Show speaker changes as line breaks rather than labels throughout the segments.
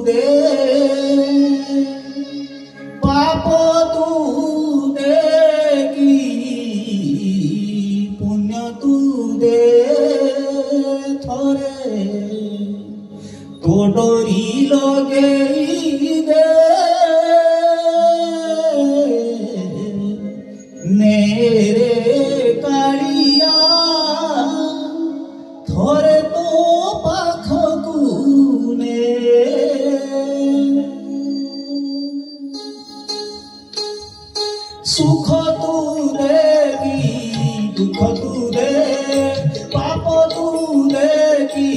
দে, পাপ তু দে কি পুণ্য তু দে থরে তো ডরি লগেই দে নেরে কাଳିଆ থরে তো পাখকু নে সুখ তু দে কি দুঃখ তু দে, পাপ তু দে কি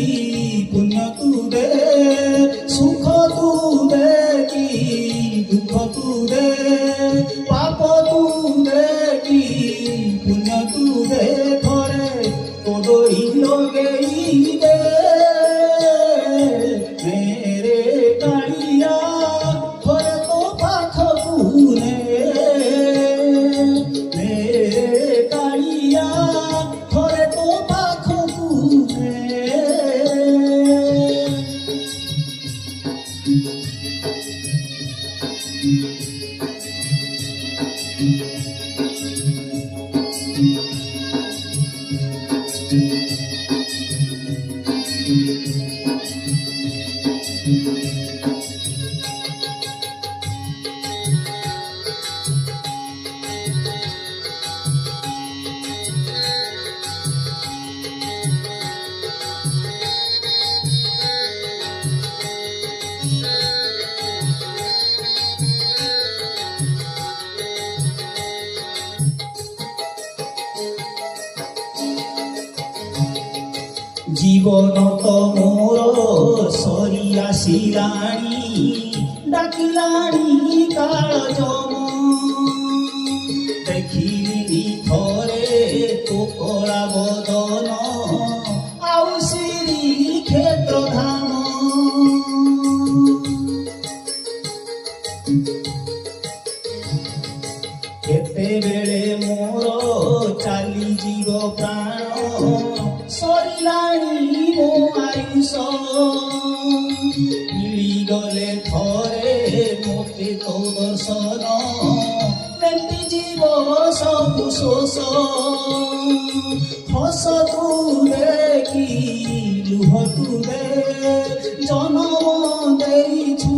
পুণ্য তু দে, সুখ তু দে কি দুঃখ তু দে, পাপ তু দে কি পুণ্য তু দে থরে তো ডরি লগেই দে মেরে কাଳିଆ থরে তো পাখকু নে মেরে কাଳିଆ থরে তো পাখকু নে। জীবন তো মোর সরি আসিলানি, ডাকিলানি কাল যম, দেখিলিনি থরে তো কলা বদন আউ শ্রী ক্ষেত্র ধাম। କେତେବେଳେ ମୋର ଚାଲିଯିବ ପ୍ରାଣ, ସରିଲାଣି ମୋ ଆୟୁଷ, ମିଳିଗଲେ ଥରେ ମୋତେ ତୋ ଦର୍ଶନ, ମେଣ୍ଟିଯିବ ସବୁ ଶୋଷ। ହସ ତୁ ଦେ କି ଲୁହ ତୁ ଦେ, ଜନ୍ମ ଦେଇଛୁ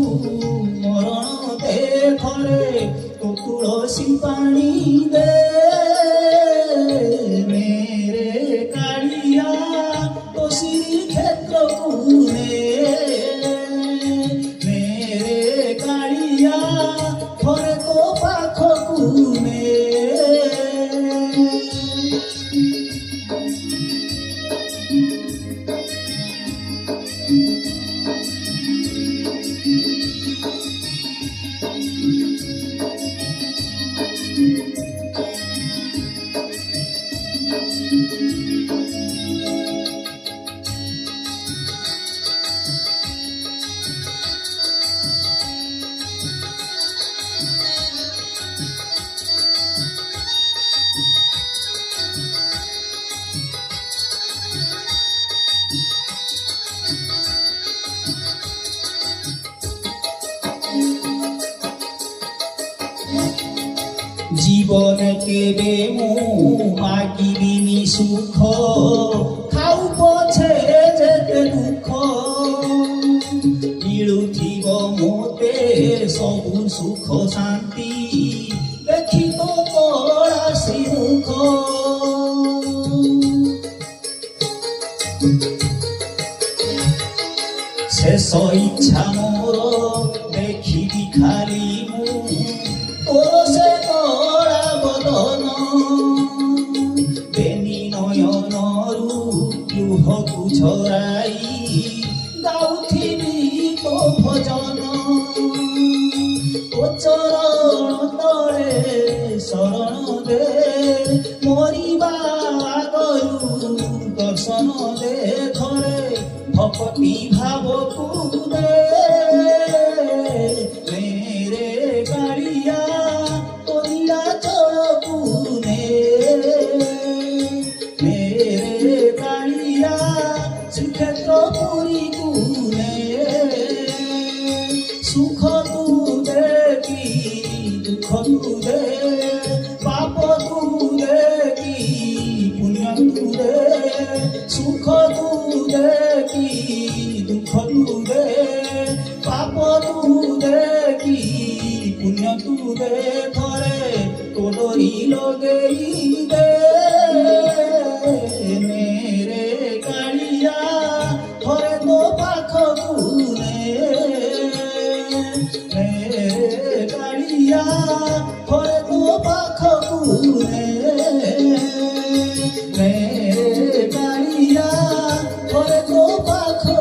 ମରଣ ଦେ ଥରେ তো তুলসী পানি দে মেরে কাଳିଆ তো শ্রীক্ষেত্রকু নে মেরে কাଳିଆ থরে তো পাখকু নে। জীবনে কেবে মু মাগিবিনি সুখ, খাও পছে যেতে দুঃখ, মিলুথিব মোতে সবু সুখ শান্তি, দেখি তো কলা শ্রীমুখ। শেষ ইচ্ছা মোর দেখিবি খালি মু তোর সে কলা বদন, বেনি নয়নরু লুহকু ঝরাই গাউথিবি তো ভজন। তো চরণ তଳେ শরণ দে, মরিবা আগরু দর্শন দে থরে ভক্তি ভাবকু দে মেরে কাଳିଆ তোরিয়া চরকু নে মেরে কাଳିଆ শ্রীক্ষেত্র পুরীকু নে। ସୁଖ ତୁ ଦେ କି ଦୁଃଖ ତୁ ଦେ ପାପ ତୁ ଦେ କି ପୁଣ୍ୟ ତୁ ଦେ ସୁଖ ତୁ ଦେ କି ଦୁଃଖ ତୁ ଦେ ପାପ ତୁ ଦେ କି ପୁଣ୍ୟ ତୁ ଦେ ଥରେ ତୋ ଡୋରି ଲଗେଇ ଦେ মেরে কালিয়া ধরে তো পাখকু নে মেরে কালিয়া ধরে তো পাখকু নে মেরে কালিয়া ধরে তো পাখকু